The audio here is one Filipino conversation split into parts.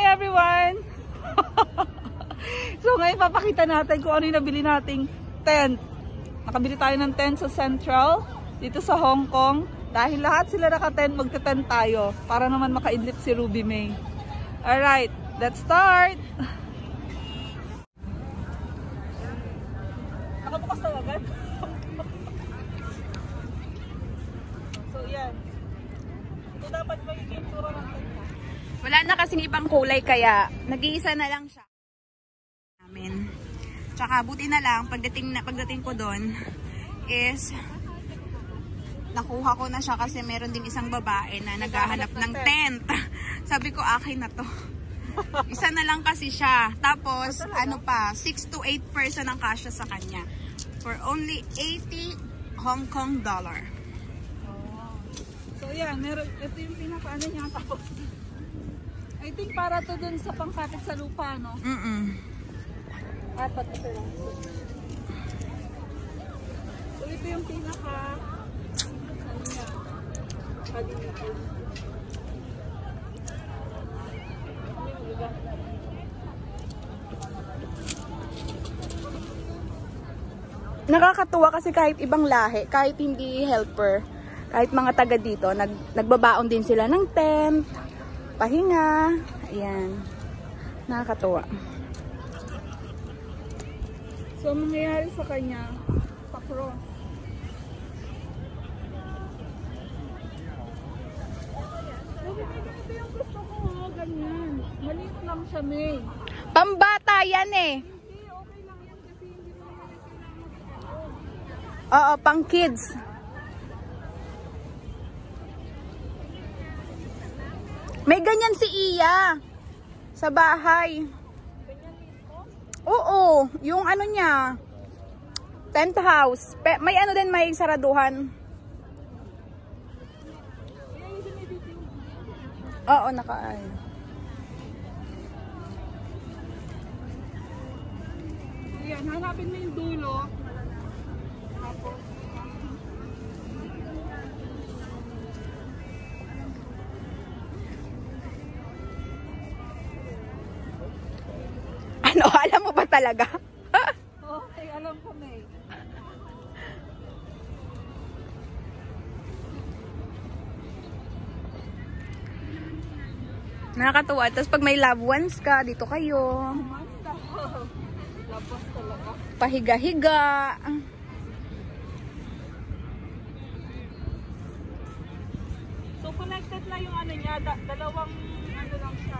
everyone! So ngayon papakita natin kung ano yung nabili nating tent. Nakabili tayo ng tent sa Central, dito sa Hong Kong. Dahil lahat sila naka-tent, magte-tent tayo para naman makaidlip si Ruby May. Alright, let's start! Nakabukas na agad? So yan. Ito dapat magiging turo ng tent. Wala na kasing ibang kulay kaya nag-iisa na lang siya. Amin. Tsaka buti na lang pagdating ko doon is nakuha ko na siya kasi meron din isang babae na naghahanap ng tent. Sabi ko akin na to. Isa na lang kasi siya. Tapos ano pa 6 to 8 person ang kasya sa kanya for only 80 Hong Kong dollar. So yan, meron ito yung pinakaano niya tapos I think para to dun sa pangkapit sa lupa, no? Apat ito lang. So ito yung pinaka ano niya? Kalinitin. Nakakatuwa kasi kahit ibang lahi, kahit hindi helper, kahit mga taga dito, nagbabaon din sila ng tent, pahinga, ayan. Nakakatuwa. So, ang mangyayari sa kanya, pa-cross. Ito yung gusto ko, ganyan. Maliit lang siya, May. Pambata yan eh. Hindi, okay lang yan kasi hindi mo naman kailangan. Oo, pang kids. May ganyan si Iya sa bahay. Oo, yung ano niya, tent house. May ano din, may saraduhan. Oo, naka-ay. Ayan, hanapin mo yung dulo. Tapos, ano, alam mo ba talaga? okay, alam ko, May. Nakakatuwa. Tapos pag may loved ones ka, dito kayo. Labas talaga. Pahiga-higa. So, connected na yung ano niya. Dalawang ano lang siya.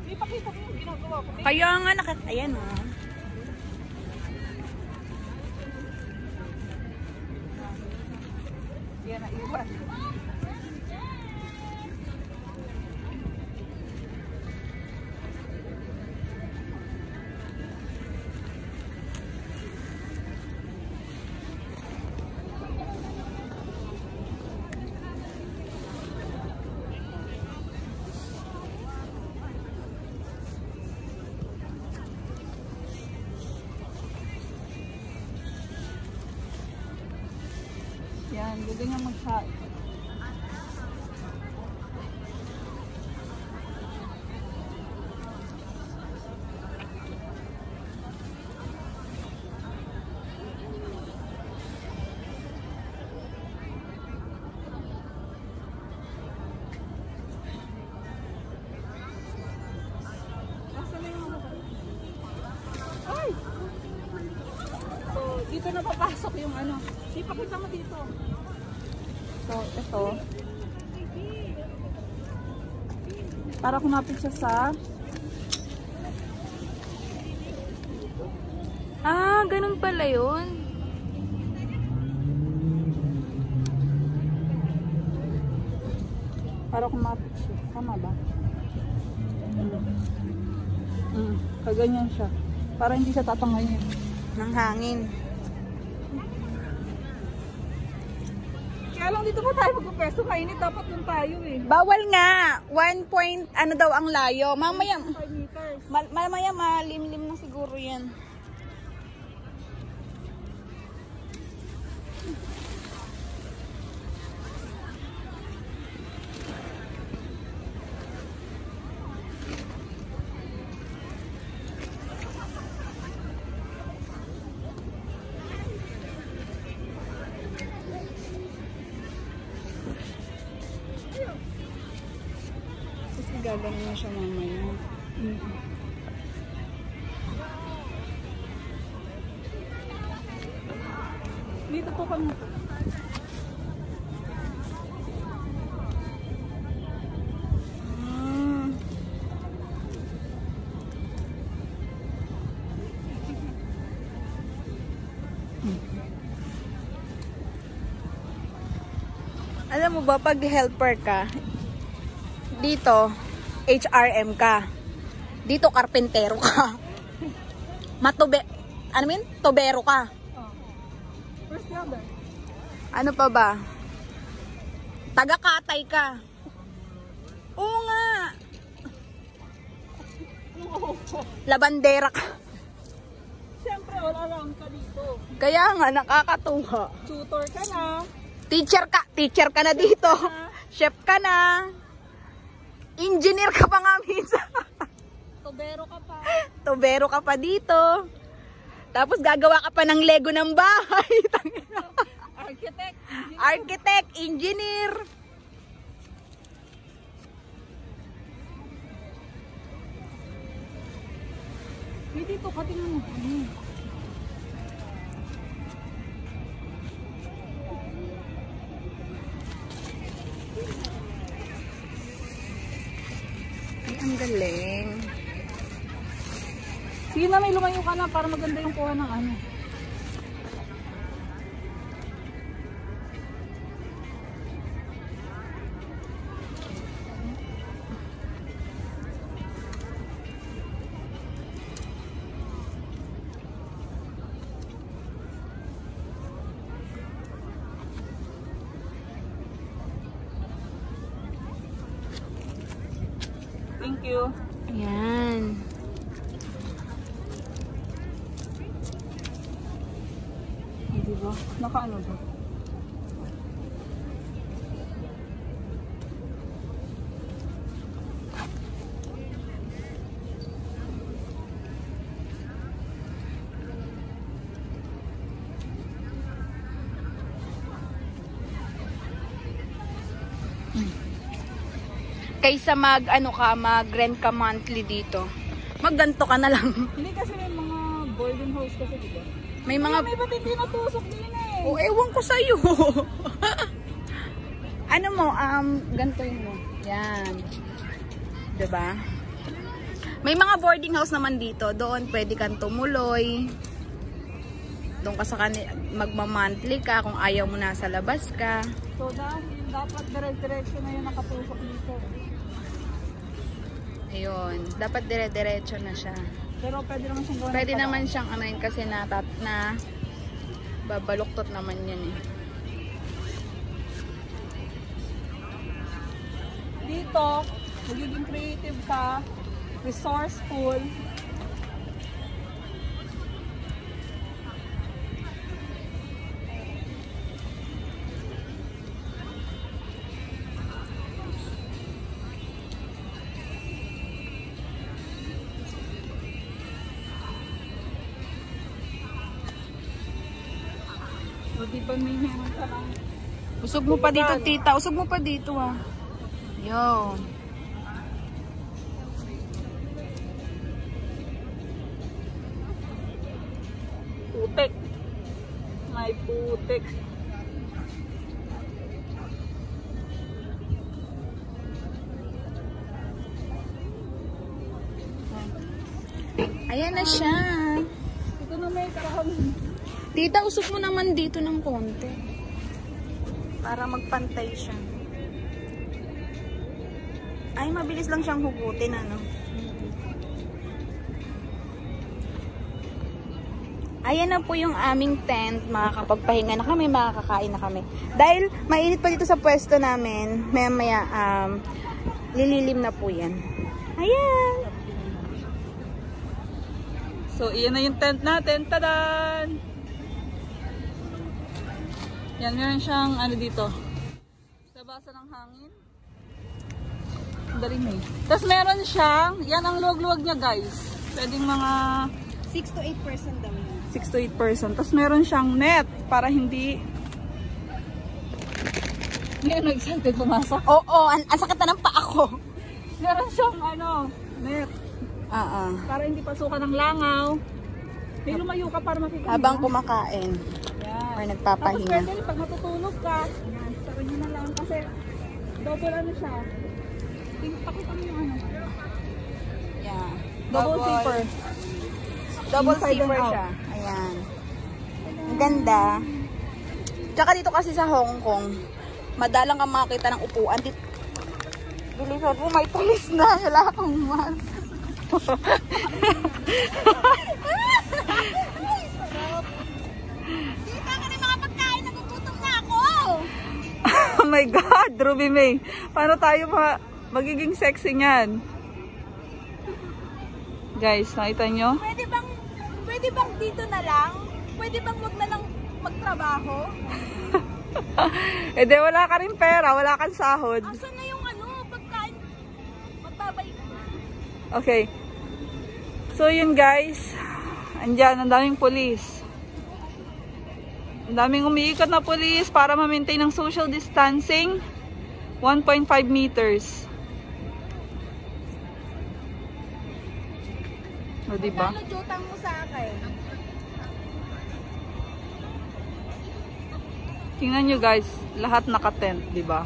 Ipakita ko yung ginagawa ko. Kaya nga ayan o. Yan na iwan. Yan, gusto niya mag-shot. Ay! So, dito na papasok yung ano. Ipakita mo dito. So, ito. Para kumapit siya sa Ganun pala yun. para kumapit siya. Tama ba? Kaganyan siya. Para hindi siya tatangayin Ng hangin. Kaya lang dito pa tayo magpupesto. Kainit dapat dun tayo eh. Bawal nga. 1 point, ano daw ang layo. Mamaya, 5 meters. mamaya malimlim na siguro yan. gagawin mo siya mamaya. Dito po kami. Alam mo ba, pag helper ka, dito, HRM ka. Dito, karpentero ka. Tobero ka. First number. Ano pa ba? Taga-katay ka. Oo nga. Labandera ka. Siyempre, wala lang ka dito. Kaya nga, nakakatuwa. Tutor ka na. Teacher ka na dito. Chef ka na. Engineer ka pa nga minsan. Tobero ka pa. Tobero ka pa dito. Tapos gagawa ka pa ng Lego ng bahay. Architect, engineer. Dito ka, tingnan mo. Ay, ang galing. Sige na, may lumayo ka na para maganda yung kuha ng ano. Thank you. Ayan. Diba? Nakaano ba? Kaysa mag-rent ka monthly dito. Magganto ka na lang. Hindi kasi may mga boarding house kasi diba? May mga... May ba't hindi natusok din eh? O, ewan ko sa'yo. Ano mo, gantoin mo. Yan. Diba? May mga boarding house naman dito. Doon pwede kang tumuloy. Doon ka sa magma-monthly ka kung ayaw mo nasa labas ka. So dahil dapat dire-diretso na yung nakatusok dito. Ayun. Dapat dire-diretso na siya. Pero pwede naman siyang gawin. Pwede naman siyang anayin kasi na babaluktot naman yan eh. Dito, magiging creative ka, resourceful. O, di ba may meron ka lang? Usog mo pa dito, tita. Usog mo pa dito, ah. Yo. Putik. May putik. Ayan na siya. Ito na may karami. Tita, usog mo naman dito ng konti. Para magpantay siya. Ay, mabilis lang siyang hugutin, ano? Ayan na po yung aming tent. Makakapagpahinga na kami, makakakain na kami. Dahil mainit pa dito sa pwesto namin, maya lililim na po yan. Ayan! So, iyan na yung tent natin. Tadan! Yan, meron siyang ano dito. Sa basa ng hangin. Dali may. Tapos meron siyang, yan ang luwag-luwag niya guys. Pwedeng mga 6 to 8% daw yun. 6 to 8%. Tapos meron siyang net para hindi... Hindi ano excited pumasok. Oo, ang sakit na ng paa ko. Meron siyang net. Para hindi pasukan ng langaw. May lumayo ka para makita habang kumakain. Yan. Or Tapos nagpapahinga. pwede rin pag matutulog ka, yan, sa kanya na lang kasi double siya. Pakita mo yung Yeah. Double zipper. Double Inside and zipper out. siya. Ayan. Ang ganda. Tsaka dito kasi sa Hong Kong, madalang kang makakita ng upuan. Bilisan mo, may pulis na. Wala akong mask. Dito ka rin mga pagkain. Nagugutom na ako. Oh my God, Ruby May. Paano tayo magiging sexy niyan? Guys, nakita nyo? Pwede bang dito na lang? Pwede bang wag na lang magtrabaho? Eh di wala ka rin pera, wala kang sahod. Asan na yung pagkain? Magbabay ka. Okay. So yun guys, andyan, ang daming pulis. Ang daming umiikot na pulis para ma-maintain ang social distancing. 1.5 meters. O diba? Kano jutang mo sa akin? Tingnan nyo guys, lahat naka-tent, diba?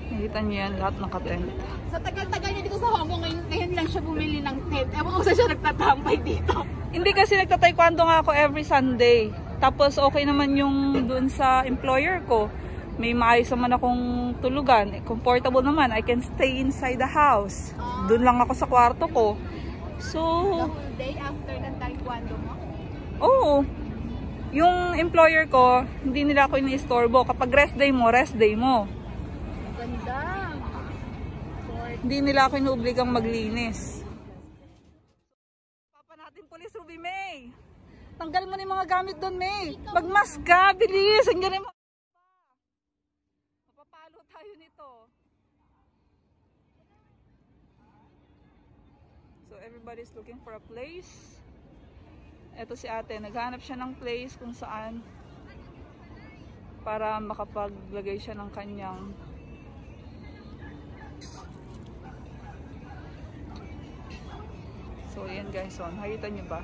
Nakita nyo yan, lahat naka-tent. Sa tagal-tagal niya dito sa Hong Kong, ngayon lang siya bumili ng tent. Ewan ko saan siya nagtatambay dito. Hindi kasi nagta-taekwondo nga ako every Sunday. Tapos okay naman yung dun sa employer ko. May maayos naman akong tulugan. Comfortable naman. I can stay inside the house. Dun lang ako sa kwarto ko. So, The whole day after ng taekwondo mo? oo. Yung employer ko, hindi nila ako ini-istorbo. Kapag rest day mo. Ganda. Hindi nila ako inuobligang maglinis. Papa natin police, Ruby May. Tanggal mo na yung mga gamit doon, May. Magmask ka, bilis. Hanggang yung mapapalo tayo nito. So everybody's looking for a place. Eto si ate, naghanap siya ng place kung saan para makapaglagay siya ng kanyang so ayan guys, so nakita niyo ba?